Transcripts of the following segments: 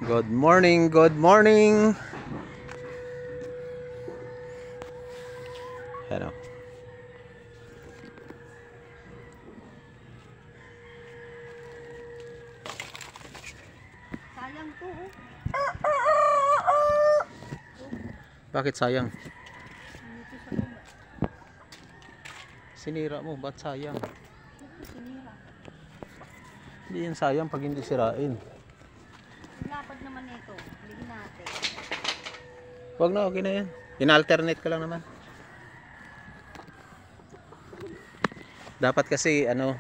Good morning, good morning. Ano? Sayang to, oh. Bakit sayang? Dito sa baba. Sinira mo, ba't sayang? Ito, sinira. Hindi yan sayang pag hindi sirain. Lapad naman ito. Ligin natin. Wag na, okay na yan. In-alternate ka lang naman. Dapat kasi ano,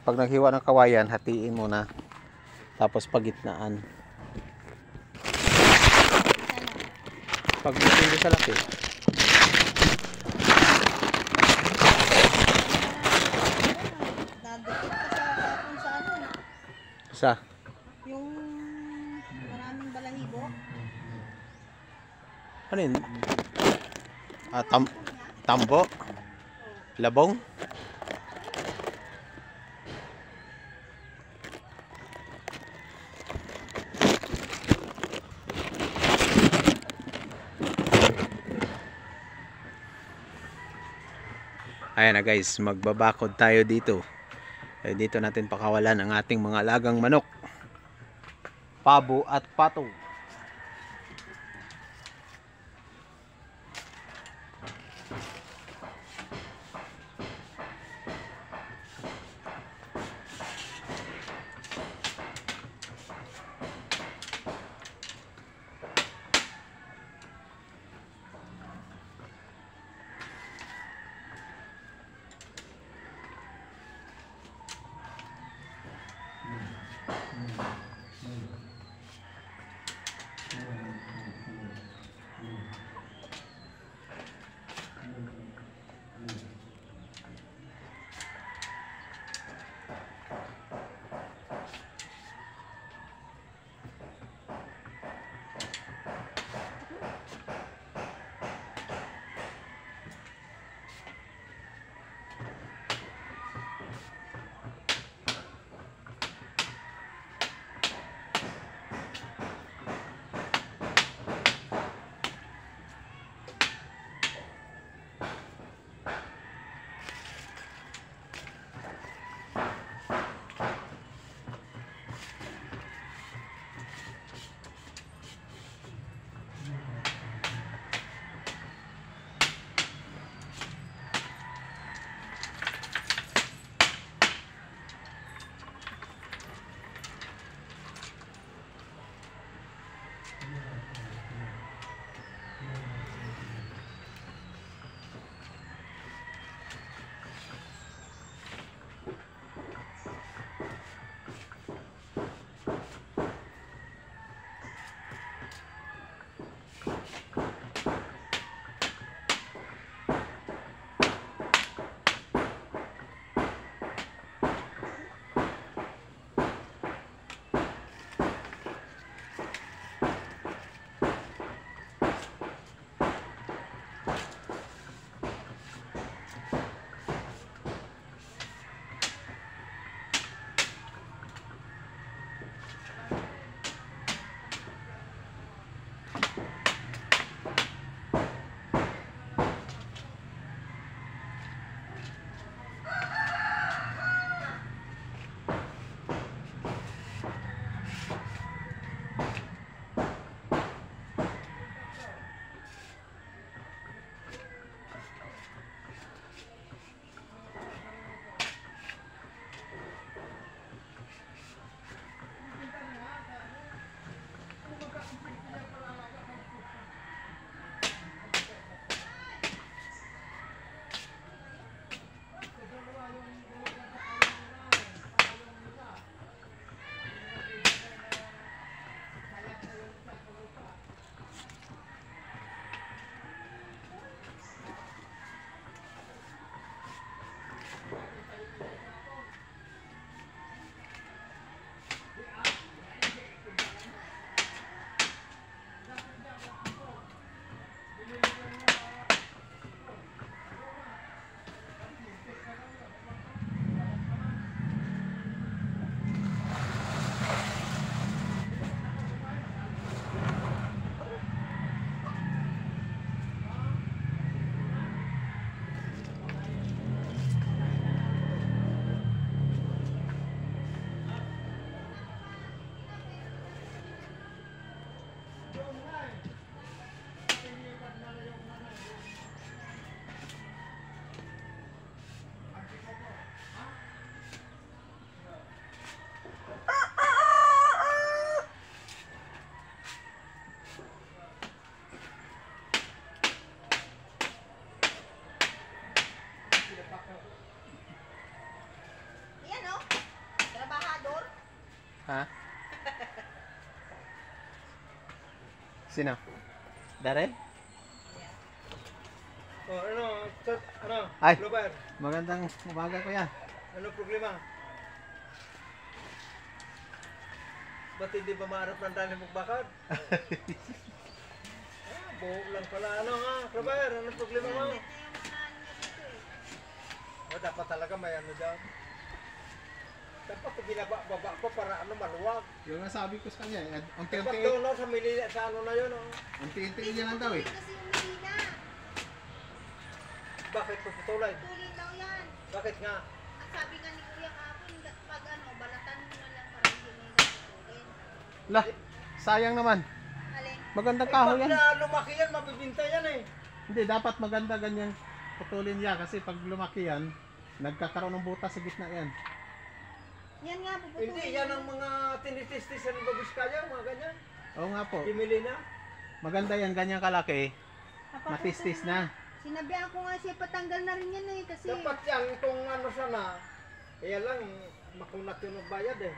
pag naghiwa ng kawayan, hatiin mo na. Tapos pagitnaan. Pag hindi sa laki. Nadikit ka sa tapon sa ano. Isa. Yung maraming balahibo. Ano yun? Tambo? Labong? Ayan na guys, magbabakod tayo dito. Dito natin pakawalan ang ating mga alagang manok. Pabo at pato. Ha? Sino? Darren? Oh, ano? Ay. Clover, Magandang umaga kuya. ano problema? Ba't hindi ba maarap ng dali magbakad? Buhok lang pala. Ano nga, Clover, ano problema mo? Ito yung unahan niya dito eh. Dapat talaga may ano dyan. Dapat binaba ko para ano, maluwag. Yung nasabi ko sa kanya, Dapat unti-unti, doon no, sa Milila, sa ano na yun, oh. unti-unti niya lang daw eh. Kasi yung Medina. Bakit puputulay? Tuloy daw yan. Bakit nga? Ang sabi nga ni Kuya kapon, pag ano, balatan mo na lang para hindi mo yung tutulin. Lah, sayang naman. Alin? Magandang Eh, kahoy pag yan. na lumaki yan, mabibinta yan eh. Hindi, dapat maganda ganyan putulin niya kasi pag lumaki yan, nagkakaroon ng butas sa gitna yan. Yan nga, puputulin. Hindi, yan ang mga tinitistis ng Babiskaya, mga ganyan. Oo nga po. Kimili na. Maganda yan, ganyan kalaki. Papaputol Matistis na. Sinabihan ko nga siya, patanggal na rin yan eh. Kasi, Dapat yan kung ano sana, kaya lang, makunat yung nagbayad eh.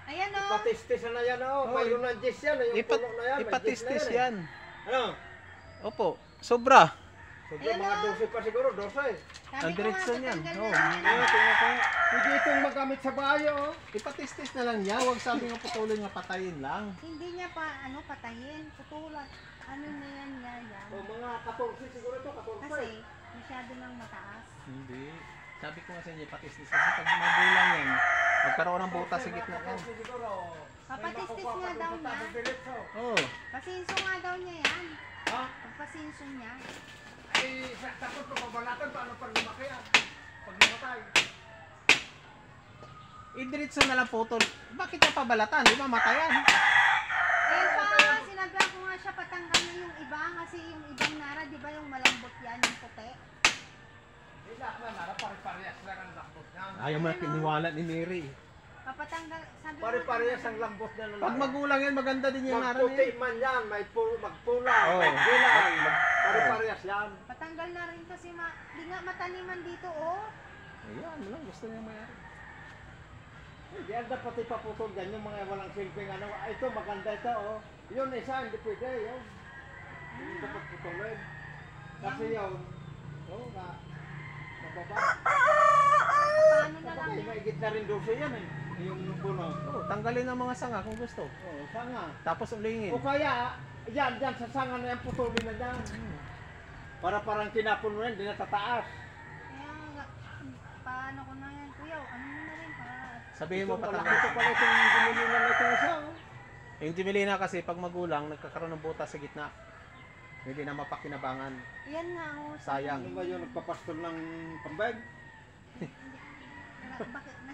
ayan o. Ipatistis na yan oh, mayroon ng gis yan, yung puno na yan, may gis na Ipatistis yan. yan. Ano? Opo, sobra. Sobra Ayan, mga oh. 12 pa siguro, 12. Sabi Ang ko nga, direksyon yan. patanggal Oo. na rin yan. Ah, tingnan ko. Hindi itong magamit sa bayo oh. Ipatistis na lang niya, huwag sabi nga putulin nga patayin lang. Hindi niya pa, ano, patayin. Putulan. Ano na yan niya yan. O mga 14 siguro ito, 14. Kasi, masyado nang mataas. Hindi. Sabi ko nga sa inyo, ipatistis. Kasi pag magulang yan, magkaroon ng butas sa gitna yan. 14 siguro. Papatistis nga daw niya. Oo. Pasinso nga daw niya yan. Ha? Pagpasinso niya. Ay, takot ko pabalatan paano pag lumaki ah. Pag namatay. Idiretso na lang putol. Bakit niya pabalatan? Di ba matayan? Eh pa, sinabihan ko nga siya patanggal na yung iba. Kasi yung ibang nara, di ba yung malambot yan, yung puti. Hindi lahat na nara, pare-parehas lang ang lakbot niya. Ayaw mo na kiniwala ni Mary. Papatanggal, sabi ko. Pare-parehas ang lambot niya. Pag magulang yan, maganda din yung nara Magputi niya. man yan, may magpula, Oo. may gulay. Pare-parehas yan. Patanggal na rin kasi di nga mataniman dito, oh. Ayan, lang gusto niya mayari. Hindi yan dapat ipaputol dyan yung mga walang silbing ano. Ah, ito maganda ito oh. Yun isa, hindi pwede yun. Hindi dapat putulin. Kasi yun, oh, mababa. Paano na lang Kapag yun? maigit na rin 12 yan eh. Yung puno. Oo, tanggalin ang mga sanga kung gusto. Oh, sanga. Tapos ulingin. O kaya, yan, sa sanga na yan, putulin na dyan. Para parang tinapon mo yan, hindi na tataas. Kaya nga, paano ko na yan, kuya? Ano mo na rin para... Sabihin mo Ito pala patanggal. itong ginulinan na ito isa oh. Yung Jimelina kasi pag magulang, nagkakaroon ng butas sa gitna. Hindi na mapakinabangan. Yan nga, oh. Sayang. Ano ba yun, nagpapastol ng pambag? Bakit na?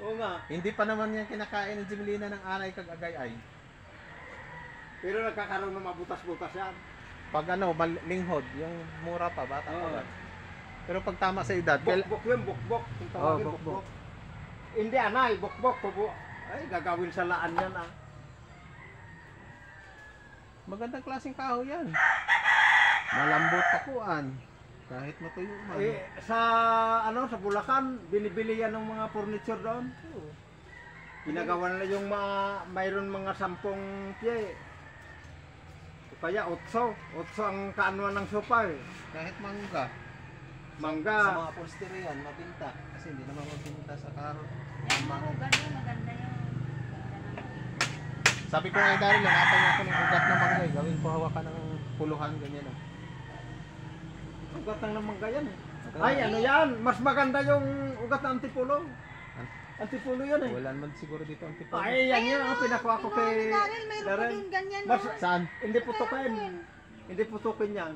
Oo nga. Hindi pa naman yan kinakain ng Jimelina ng anay kag agay-ay. Pero nagkakaroon ng mabutas-butas yan. Pag ano, linghod, yung mura pa, bata pa Oo. ba? Pero pag tama sa edad, Bukbok yun, bukbok. Kung tawagin Oo, bukbok. bukbok. Hindi anay, bukbok. Ay, gagawin sa laan yan ah. magandang klaseng kahoy yan. Malambot pakuan. Kahit matuyo man. Eh, sa ano sa Bulacan, binibili yan ng mga furniture doon. Ginagawa nila yung mayroon mga 10 pie. O kaya 8 ang kaanuan ng sopa eh. Kahit mangga. Mangga. Sa mga upholstery yan, mabinta. Kasi hindi naman mabinta sa karo. Yan, marugan yun. Maganda yung... Ganda naman. Sabi ko nga dahil, hanapan niya ako ng ugat na mangga. Gawin ko hawakan ng puluhan, ganyan. Oh. Ugat ng mangga yan eh. Maganda. Ay, ano yan? Mas maganda yung ugat ng antipulo. Antipulo yan eh. Wala naman siguro dito ang tipo. Ay, yan yun. Ang pinakuha ko kay Daryl, mayroon pa Darren. din ganyan, Mas, no? Saan? hindi putukin. Hindi putukin yan.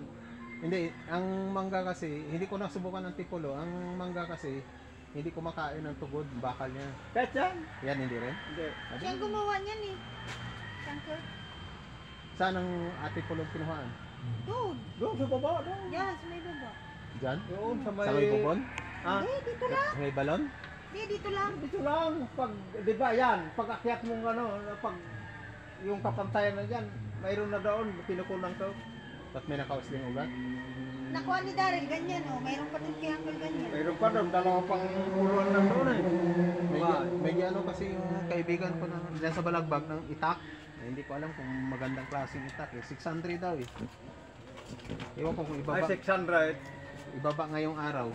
Hindi, ang mangga kasi, hindi ko nasubukan ng tipulo. Ang mangga kasi, hindi kumakain ng tugod, bakal niya. Kahit yan. Yan, hindi rin. Hindi. Siya ang gumawa niyan eh. Siyang Kurt. Saan ang ate pulong kinuhaan? Doon. Doon sa baba, doon. Yan, sa may baba. Diyan? Doon sa may... Sa may bubon? Ha? Hindi, dito lang. Sa may balon? Hindi, dito lang. Dito lang. Pag, di ba yan, pag akyat mong ano, pag yung kapantayan na yan, mayroon na doon, pinukulang to. Ba't may nakausling ugat? nakuha ni Daryl, ganyan oh. Mayroon pa din kay Uncle ganyan. Mayroon pa doon, dalawa pang puluhan lang doon eh. May ano kasi yung kaibigan ko na dyan sa Balagbag ng itak. Hindi ko alam kung magandang klaseng itak eh. 600 daw eh. Ewan ko kung Ay, ibaba, 600. ibaba ngayong araw.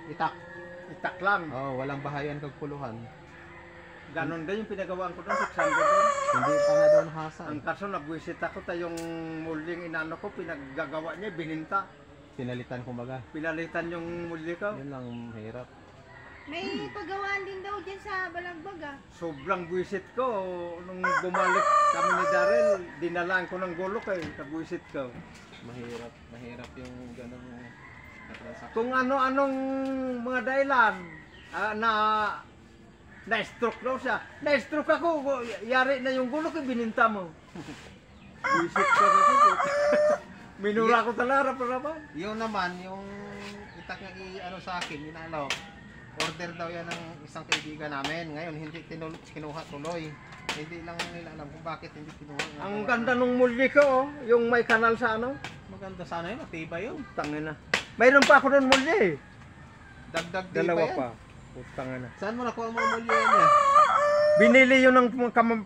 Itak. Itak lang. Oh, walang bahayan kag puluhan. Ganon din yung pinagawaan ko doon, 600 doon. Hindi pa nga daw nahasa. Ang kaso nabwisit ako tayo yung muling inano ko, pinaggagawa niya, bininta. Pinalitan kumbaga. Pinalitan yung muli ko. Yun lang hirap. May paggawaan din daw dyan sa Balagbag ah. Sobrang buwisit ko. Nung bumalik kami ni Daryl, dinalaan ko ng gulok eh, nabwisit ko. Mahirap yung ganung transaction. Kung ano-anong mga dahilan na na-stroke daw siya. Na-stroke ako, yari na yung gulok, bininta mo. Buwisit ka kasi po. Minura ko talaga para ba? Yung naman, yung itak niya ano sa akin, inalo. Order daw yan ng isang kaibigan namin. Ngayon, hindi kinuha tuloy. Hindi lang nila alam kung bakit hindi kinuha. Ang ganda nung muli ko, yung may kanal sa ano. Maganda sana yun, matibay yun. Tangina. Mayroon pa ako doon muli. Dagdag di Dalawa yan. pa. Tangina. Saan mo nakuha mo mulyo niya? Binili yun ng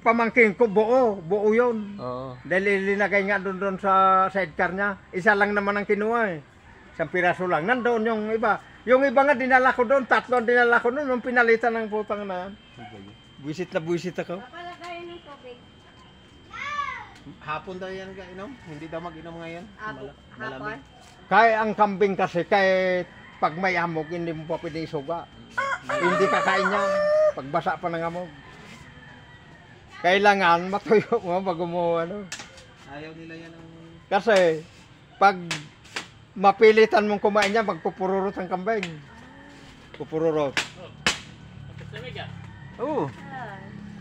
pamangkin ko, buo yun. Oo. Dahil linagay nga doon sa sidecar niya. Isa lang naman ang kinuha eh. Isang piraso lang. Nandoon yung iba. Yung iba nga dinala ko doon, 3 ang dinala ko doon, yung pinalitan ng putang na yan. Buwisit na buwisit ako. Papalagayan ng tubig. Hapon daw yan inom? Hindi daw mag-inom ngayon? Hapon? Kaya ang kambing kasi, kahit pag may amog, hindi mo pa pwedeng isuga. Hindi kakain niya. Pagbasa pa ng amog. Kailangan matuyo mo bago mo ano. Ayaw nila yan ang... Kasi pag mapilitan mong kumain niya, magpupururot ang kambing. Pupururot. Oo.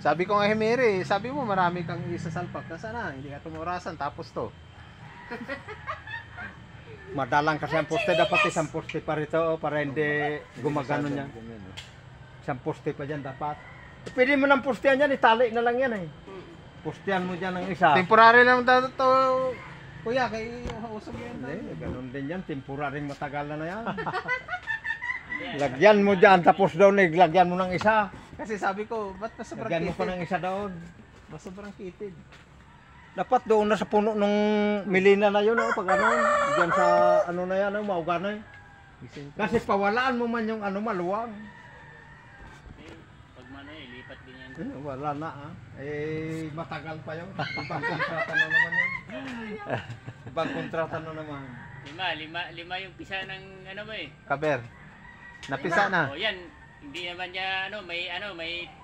Sabi ko nga Mary, sabi mo marami kang isasalpak. Nasaan na? Hindi ka tumurasan. Tapos to. Madalang kasi ang poste, dapat isang poste pa rito para hindi gumagano niya. Ganyan, oh. Isang poste pa dyan dapat. Pwede mo ng postehan yan, itali na lang yan eh. Postehan mo dyan ng isa. Temporary lang daw to. Kuya, kay usog yan. Hindi, ganun din yan. Temporaring matagal na yan. Lagyan mo dyan, tapos daw lagyan mo ng isa. Kasi sabi ko, ba't mas sobrang Lagyan mo pa kitid? ng isa doon. Mas sobrang kitid. Dapat doon na sa puno ng Milina na yun, pag ano, dyan sa ano na yan, mauga na eh. Kasi pawalaan mo man yung ano, maluwang. Pag mano lipat din yan. Wala na ah. Eh, matagal pa yun. Ibang kontrata na naman yun. Ibang kontrata na naman. Lima yung pisa ng ano mo eh. Kaber. Napisa na. O yan, hindi naman niya may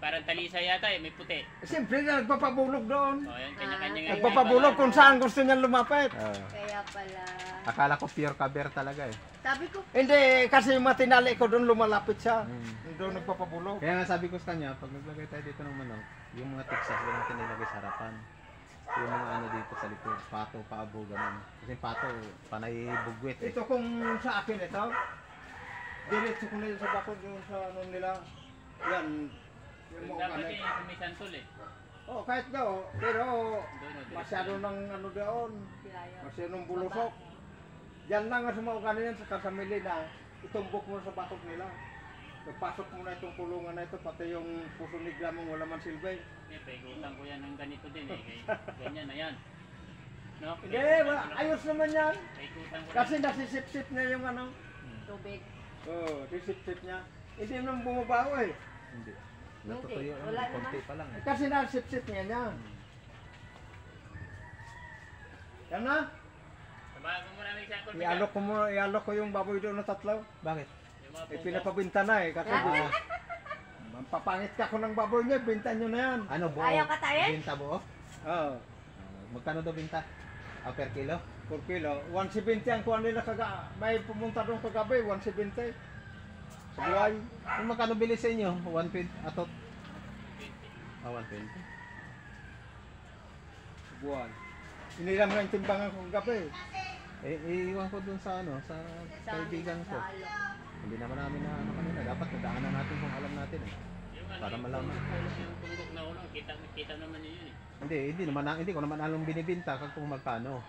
parang talisa yata eh, may puti. Siyempre na nagpapabulog doon. O yan, kanya-kanya nga. Nagpapabulog kung saan gusto niya lumapit. Kaya pala. Akala ko pure kaber talaga eh. Sabi ko, Hindi, kasi yung matinali ko doon lumalapit siya. Doon nagpapabulog. Kaya nga sabi ko sa kanya, pag naglagay tayo dito ng manok, yung mga Texas, doon natin nilagay sa harapan. Yung mga ano dito sa likod, pato, paabo, ganun. Kasi pato, panay bugwit eh. Ito kung sa akin ito, diretso ko na yun sa bakod yung sa ano nila. Yan. Yung mga Dapat kanay. yung may santol eh. Oh, kahit daw, pero Doon, masyado ng ano doon, Pilayo. masyado ng bulusok. Yan lang ang sumaugan yan sa kasamili na itumbok mo sa bakod nila. Nagpasok mo na itong kulungan na ito, pati yung puso ni Glamong wala man silbi. Eh, paikutan ko yan ng ganito din eh. Ganyan na yan. No? Hindi, ayos naman yan. Paikutan ko Kasi nasisip-sip na yung ano. Tubig. Oo, sisip-sip niya. Hindi naman bumabaho eh. Hindi. Natutuyo Wala lang, naman. konti pa lang eh. Kasi nasip-sip niya niya. Yan na. Sabahan ko muna ng santol. Ialok ko yung baboy doon na tatlo. Bakit? Yung mga Eh, pungkaw. pinapabinta na eh. Kasi papangit ka ko ng baboy niya, binta nyo na yan. Ano buo? Ayaw ka tayo? Binta buo? Oo. Magkano daw binta? Per kilo? 4 kilo. 170 ang kuha nila may pumunta doon kagabi, 170. Sa buhay. Kung magkano bili sa inyo? 120 atot? 120. Sa buhay. Inilang na yung timbangan ko kagabi. Iiwan ko dun sa ano, sa kaibigan ko. Hindi naman namin na ano kanina. Dapat nadaanan natin kung alam natin eh. Yung ano, Para yung malaman. Yung tunggok na ulo, kita naman yun eh. Hindi ko naman alam binibinta kung magkano.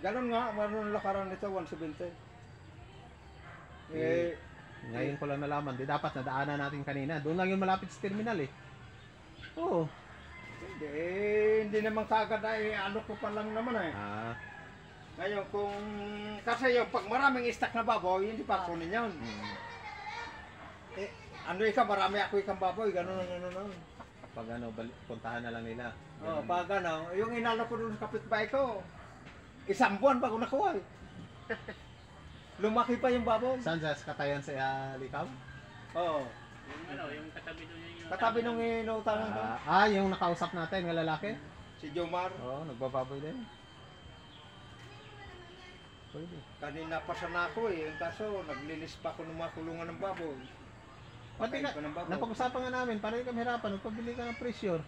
Ganun nga, maroon lakaran nito, 170. Eh, Ngayon ko lang nalaman, di dapat nadaanan natin kanina. Doon lang yung malapit sa terminal eh. Oo. hindi naman kagad ay ano ko pa lang naman eh. Ah. Ngayon kung, kasi yung pag maraming stock na baboy, hindi pa kunin yun. Eh, ano ikaw, marami ako ikang baboy, ganun. Pag ano, puntahan na lang nila. Oh, pag ano, yung inalo ko doon sa kapitbahay ko, 1 buwan bago nakuha eh. Lumaki pa yung baboy. Saan sa katayan sa Likaw? Oo. Yung ano, yung katabi doon yung Katabi nung inutangan ko, Yung nakausap natin, ng lalaki? si Jomar. Oo, nagbababoy din. Pwede. Kanina pa sana ako eh, kaso naglinis pa ako ng mga kulungan ng baboy. Pati Pakain ka, ko ng baboy. napag-usapan nga namin, para hindi kami hirapan, magpabili ka ng pressure.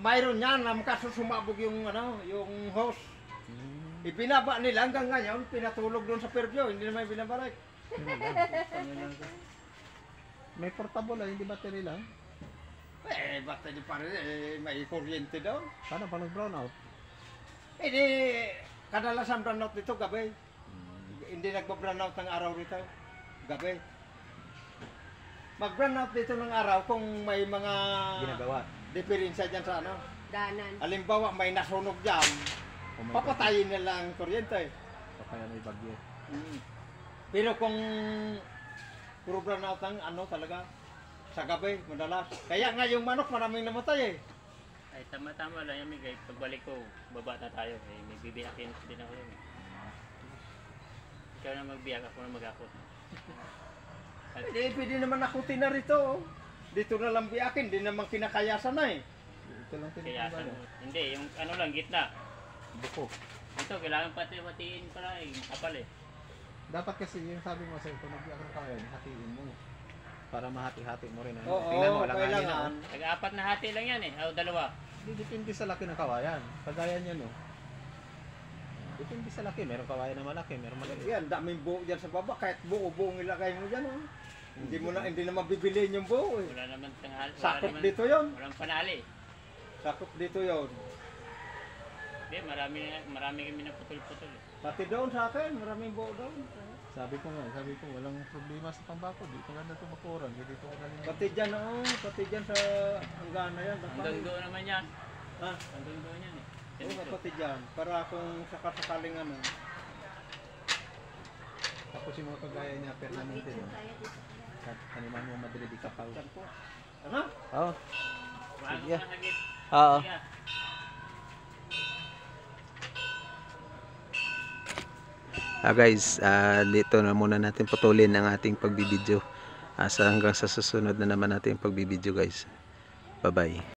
Mayroon yan, kaso sumabog yung ano, yung hose. Ipinaba nila hanggang ngayon, pinatulog doon sa Perbio, hindi naman binabalik. May portable hindi battery lang. Eh, ba't hindi pa rin, may kuryente daw. Paano pa nag-brownout? Eh, di, kadalasan brownout dito gabi. Hindi nagpa-brownout ng araw rito, gabi. Mag-brownout dito ng araw kung may mga Ginagawa. diferensya dyan sa ano. Danan. Halimbawa, may nasunog dyan, Oh my papatayin nila ang kuryente. God. O kaya may bagyo. Pero kung puro brownout ang ano talaga, sa gabi, madalas. Kaya nga yung manok maraming namatay eh. Ay, tama-tama lang yan, Miguel. Pagbalik ko, baba na tayo. Eh, may bibiyakin din ako yun. Ikaw na magbiyak, ako na mag-akot. Pwede naman nakutin na rito. Dito na lang biyakin, di naman kinakayasan na eh. Ito lang Kaya tinitong hindi, yung ano lang, gitna. buko. Ito, kailangan pati-matiin pala eh. Kapal eh. Dapat kasi yung sabi mo sa ito, nagbiyak ng kaya, hatiin mo. Para mahati-hati mo rin. Ano? Oo, Tingnan mo, walang kailangan. hangin, ano? Nag-apat na hati lang yan eh. O, 2. Hindi, depende sa laki ng kawayan. Kagaya niyan, no? Depende sa laki. Meron kawayan na malaki, meron maliit. Yan, daming buo dyan sa baba, kahit buo-buong ilagay mo dyan oh. Hindi na mabibilin yung buo eh. Wala naman tanghal. Sakop dito yon. Walang panali. Sakop dito yon. Hindi, marami kami na putol-putol eh. Pati doon sa akin, maraming buo doon. Sabi ko, walang problema sa pambako. Dito ka na tumakuran. Dito ka na Pati dyan oh, pati dyan sa hangganan yan. Hanggang doon naman yan. Ha? Hanggang doon yan eh. Oo, Ganito. pati dyan. Para kung sakasakaling ano. Tapos yung mga kagaya niya, permanente, no? Kaniman mo madali di kapaw. Dyan po. Ano? Oo. Bago Sige. ka nagit. Oo. Sige. Guys, dito na muna natin putulin ang ating pagbibideo. Hanggang sa susunod na naman natin pagbibideo guys. Bye bye.